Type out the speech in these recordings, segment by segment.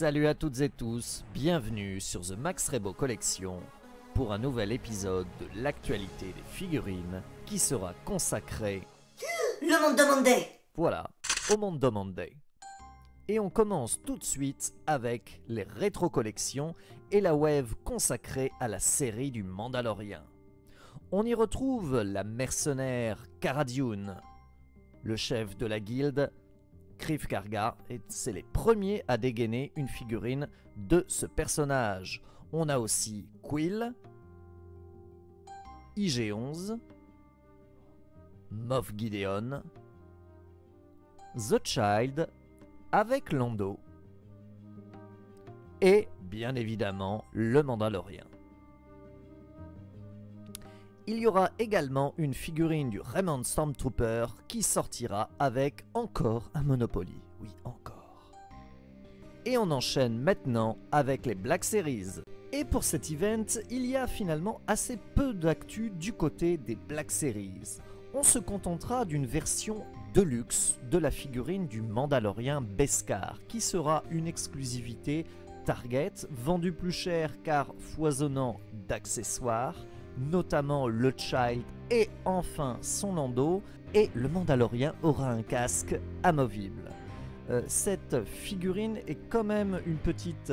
Salut à toutes et tous, bienvenue sur The Max Rebo Collection pour un nouvel épisode de l'actualité des figurines qui sera consacré Le monde de Monday. Voilà, au Mondo Monday. Et on commence tout de suite avec les rétro-collections et la wave consacrée à la série du Mandalorian. On y retrouve la mercenaire Cara Dune, le chef de la guilde Greef Karga, et c'est les premiers à dégainer une figurine de ce personnage. On a aussi Quill, IG-11, Moff Gideon, The Child avec Lando et bien évidemment le Mandalorian. Il y aura également une figurine du Raymond Stormtrooper qui sortira avec encore un Monopoly. Oui, encore. Et on enchaîne maintenant avec les Black Series. Et pour cet event, il y a finalement assez peu d'actu du côté des Black Series. On se contentera d'une version deluxe de la figurine du Mandalorian Beskar, qui sera une exclusivité Target, vendue plus cher car foisonnant d'accessoires, notamment le Child et enfin son Lando, et le Mandalorian aura un casque amovible. Cette figurine est quand même une petite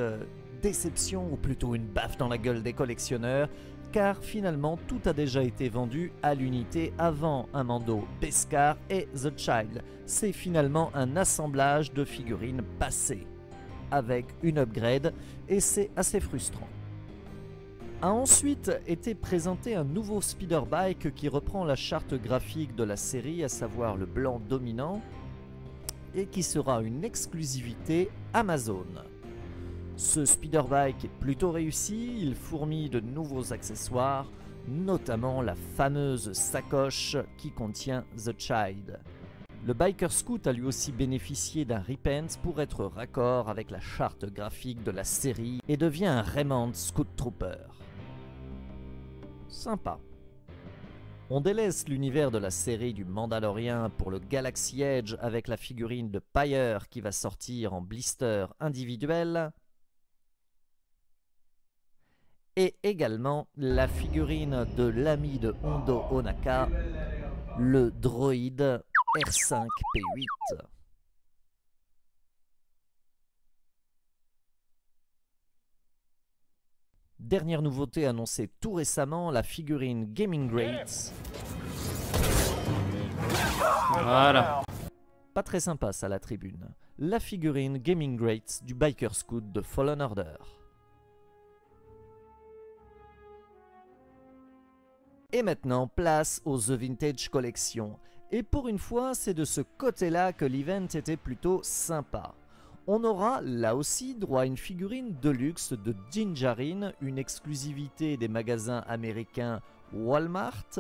déception, ou plutôt une baffe dans la gueule des collectionneurs, car finalement tout a déjà été vendu à l'unité avant un Mando Beskar et The Child. C'est finalement un assemblage de figurines passées, avec une upgrade, et c'est assez frustrant. A ensuite été présenté un nouveau speederbike qui reprend la charte graphique de la série, à savoir le blanc dominant, et qui sera une exclusivité Amazon. Ce speederbike est plutôt réussi, il fourmille de nouveaux accessoires, notamment la fameuse sacoche qui contient The Child. Le Biker Scout a lui aussi bénéficié d'un repaint pour être raccord avec la charte graphique de la série et devient un Raymond Scout Trooper. Sympa. On délaisse l'univers de la série du Mandalorian pour le Galaxy Edge avec la figurine de Pyre qui va sortir en blister individuel. Et également la figurine de l'ami de Hondo Ohnaka, le droïde R5-P8. Dernière nouveauté annoncée tout récemment, la figurine Gaming Greats. Voilà. Pas très sympa ça, la tribune. La figurine Gaming Greats du Biker Scout de Fallen Order. Et maintenant, place aux The Vintage Collection. Et pour une fois, c'est de ce côté-là que l'event était plutôt sympa. On aura là aussi droit à une figurine de luxe de Din Djarin, une exclusivité des magasins américains Walmart,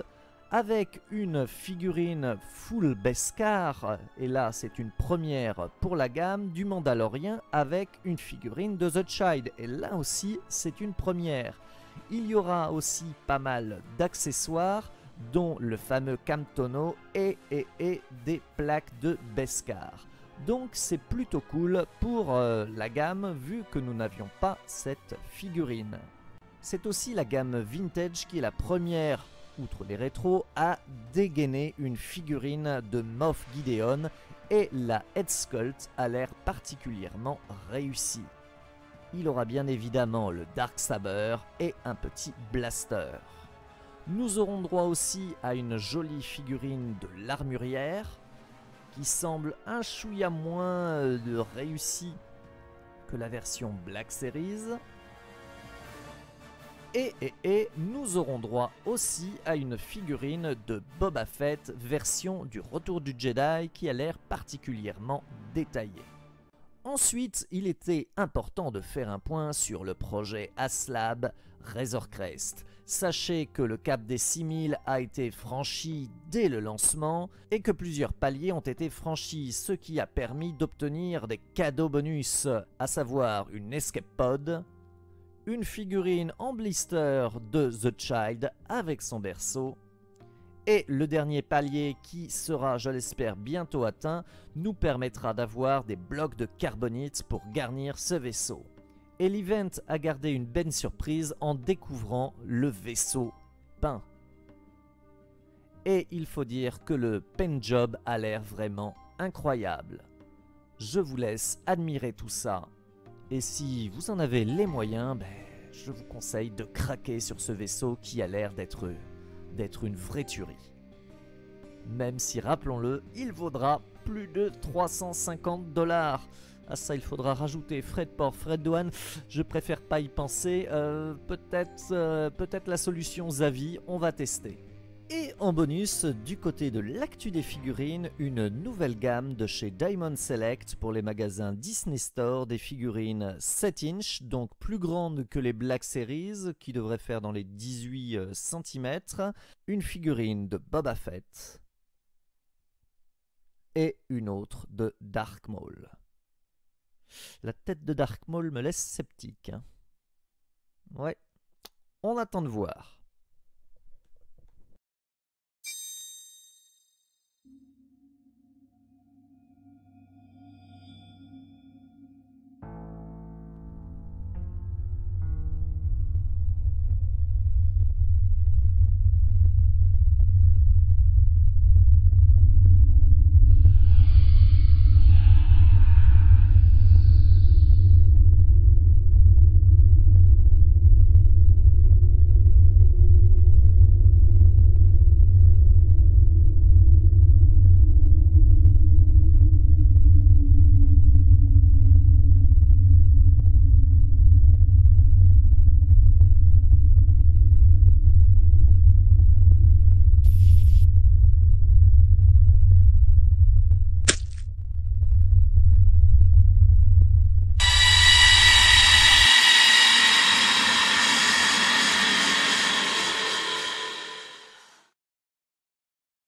avec une figurine full Beskar, et là c'est une première pour la gamme, du Mandalorian avec une figurine de The Child, et là aussi c'est une première. Il y aura aussi pas mal d'accessoires, dont le fameux Camtono et des plaques de Beskar. Donc c'est plutôt cool pour la gamme, vu que nous n'avions pas cette figurine. C'est aussi la gamme Vintage qui est la première, outre les rétros, à dégainer une figurine de Moff Gideon, et la Head Sculpt a l'air particulièrement réussie. Il aura bien évidemment le Darksaber et un petit blaster. Nous aurons droit aussi à une jolie figurine de l'armurière, qui semble un chouïa moins réussi que la version Black Series. Et nous aurons droit aussi à une figurine de Boba Fett version du Retour du Jedi qui a l'air particulièrement détaillée. Ensuite, il était important de faire un point sur le projet Aslab Razor Crest. Sachez que le cap des 6000 a été franchi dès le lancement et que plusieurs paliers ont été franchis, ce qui a permis d'obtenir des cadeaux bonus, à savoir une Escape Pod, une figurine en blister de The Child avec son berceau Et le dernier palier qui sera, je l'espère, bientôt atteint, nous permettra d'avoir des blocs de carbonite pour garnir ce vaisseau. Et l'event a gardé une belle surprise en découvrant le vaisseau peint. Et il faut dire que le paint job a l'air vraiment incroyable. Je vous laisse admirer tout ça. Et si vous en avez les moyens, je vous conseille de craquer sur ce vaisseau qui a l'air d'être une vraie tuerie. Même si, rappelons-le, il vaudra plus de 350 $. À ça, il faudra rajouter frais de port, frais de douane. Je préfère pas y penser. Peut-être la solution Zavi, on va tester. Et en bonus, du côté de l'actu des figurines, une nouvelle gamme de chez Diamond Select pour les magasins Disney Store, des figurines 7 inch, donc plus grandes que les Black Series, qui devraient faire dans les 18 cm, une figurine de Boba Fett et une autre de Dark Maul. La tête de Dark Maul me laisse sceptique. Ouais, on attend de voir.